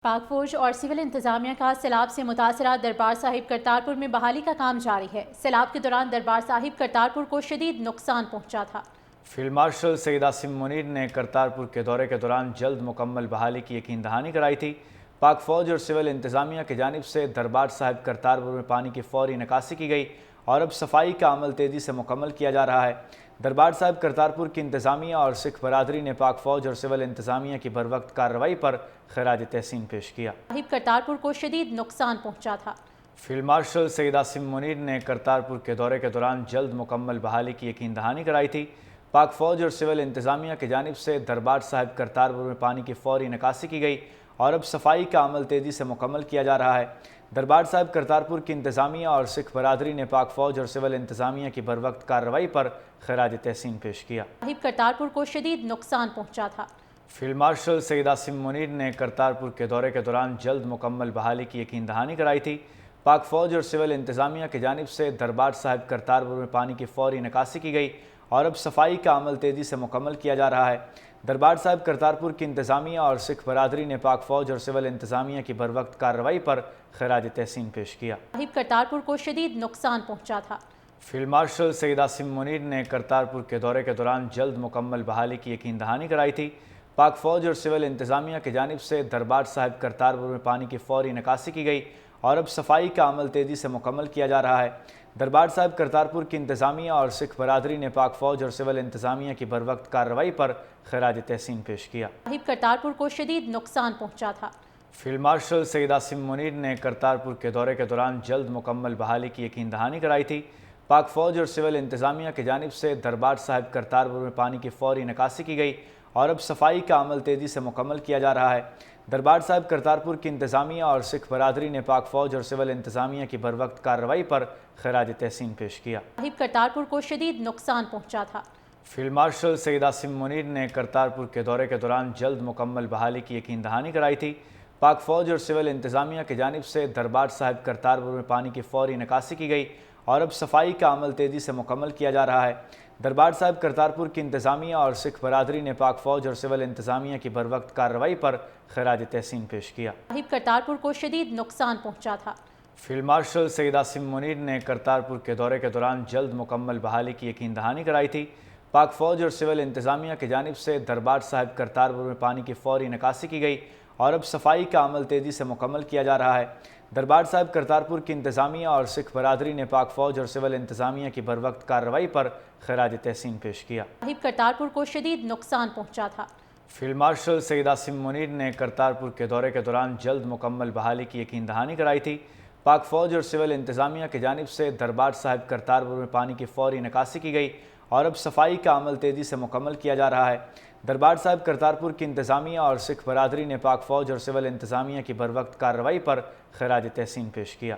پاک فوج اور سول انتظامیہ کا سیلاب سے متاثرہ دربار صاحب کرتارپور میں بحالی کا کام جاری ہے۔ سیلاب کے دوران دربار صاحب کرتارپور کو شدید نقصان پہنچا تھا۔ فیلڈ مارشل سید عاصم منیر نے کرتارپور کے دورے کے دوران جلد مکمل بحالی کی یقین دہانی کرائی تھی۔ پاک فوج اور سول انتظامیہ کی جانب سے دربار صاحب کرتارپور میں پانی کی فوری نکاسی کی گئی اور اب صفائی کا عمل تیزی سے مکمل کیا جا رہا ہے۔ دربار صاحب کرتارپور کی انتظامیہ اور سکھ برادری نے پاک فوج اور سول انتظامیہ کی بروقت کارروائی پر خراج تحسین پیش کیا۔ صاحب کرتارپور کو شدید نقصان پہنچا تھا۔ فیلڈ مارشل سید عاصم منیر نے کرتارپور کے دورے کے دوران جلد مکمل بحالی کی یقین دہانی کرائی تھی۔ پاک فوج اور سول انتظامیہ کی جانب سے دربار صاحب کرتارپور میں پانی کی فوری نکاسی کی گئی اور اب صفائی کا عمل تیزی سے مکمل کیا جا رہا ہے۔ دربار صاحب کرتارپور کی انتظامیہ اور سکھ برادری نے پاک فوج اور سول انتظامیہ کی بروقت کارروائی پر خراج تحسین پیش کیا۔ صاحب کرتارپور کو شدید نقصان پہنچا تھا۔ فیلڈ مارشل سید عاصم منیر نے کرتارپور کے دورے کے دوران جلد مکمل بحالی کی یقین دہانی کرائی تھی۔ پاک فوج اور سول انتظامیہ کی جانب سے دربار صاحب کرتارپور میں پانی کی فوری نکاسی کی گئی اور اب صفائی کا عمل تیزی سے مکمل کیا جا رہا ہے۔ دربار صاحب کرتارپور کی انتظامیہ اور سکھ برادری نے پاک فوج اور سول انتظامیہ کی بروقت کارروائی پر خراج تحسین پیش کیا۔ صاحب کرتارپور کو شدید نقصان پہنچا تھا۔ فیلڈ مارشل سید عاصم منیر نے کرتارپور کے دورے کے دوران جلد مکمل بحالی کی یقین دہانی کرائی تھی۔ پاک فوج اور سول انتظامیہ کی جانب سے دربار صاحب کرتارپور میں پانی کی فوری نکاسی کی گئی اور اب صفائی کا عمل تیزی سے مکمل کیا جا رہا ہے۔ دربار صاحب کرتارپور کی انتظامیہ اور سکھ برادری نے پاک فوج اور سول انتظامیہ کی بروقت کارروائی پر خراج تحسین پیش کیا۔ صاحب کرتارپور کو شدید نقصان پہنچا تھا۔ فیلڈ مارشل سید عاصم منیر نے کرتارپور کے دورے کے دوران جلد مکمل بحالی کی یقین دہانی کرائی تھی۔ پاک فوج اور سول انتظامیہ کی جانب سے دربار صاحب کرتارپور میں پانی کی فوری نکاسی کی گئی اور اب صفائی کا عمل تیزی سے مکمل کیا جا رہا ہے۔ دربار صاحب کرتارپور کی انتظامیہ اور سکھ برادری نے پاک فوج اور سول انتظامیہ کی بروقت کارروائی پر خراج تحسین پیش کیا۔ صاحب کرتارپور کو شدید نقصان پہنچا تھا۔ فیلڈ مارشل سید عاصم منیر نے کرتارپور کے دورے کے دوران جلد مکمل بحالی کی یقین دہانی کرائی تھی۔ پاک فوج اور سول انتظامیہ کی جانب سے دربار صاحب کرتارپور میں پانی کی فوری نکاسی کی گئی اور اب صفائی کا عمل تیزی سے مکمل کیا جا رہا ہے۔ دربار صاحب کرتارپور کی انتظامیہ اور سکھ برادری نے پاک فوج اور سول انتظامیہ کی بروقت کارروائی پر خراج تحسین پیش کیا۔ صاحب کرتارپور کو شدید نقصان پہنچا تھا۔ فیلڈ مارشل سید عاصم منیر نے کرتارپور کے دورے کے دوران جلد مکمل بحالی کی یقین دہانی کرائی تھی۔ پاک فوج اور سول انتظامیہ کی جانب سے دربار صاحب کرتارپور میں پانی کی فوری نکاسی کی گئی اور اب صفائی کا عمل تیزی سے مکمل کیا جا رہا ہے۔ دربار صاحب کرتارپور کی انتظامیہ اور سکھ برادری نے پاک فوج اور سول انتظامیہ کی بروقت کارروائی پر خراج تحسین پیش کیا۔ صاحب کرتارپور کو شدید نقصان پہنچا تھا۔ فیلڈ مارشل سید عاصم منیر نے کرتارپور کے دورے کے دوران جلد مکمل بحالی کی یقین دہانی کرائی تھی۔ پاک فوج اور سول انتظامیہ کی جانب سے دربار صاحب کرتارپور میں پانی کی فوری نکاسی کی گئی اور اب صفائی کا عمل تیزی سے مکمل کیا جا رہا ہے۔ دربار صاحب کرتارپور کی انتظامیہ اور سکھ برادری نے پاک فوج اور سول انتظامیہ کی بروقت کارروائی پر خراج تحسین پیش کیا۔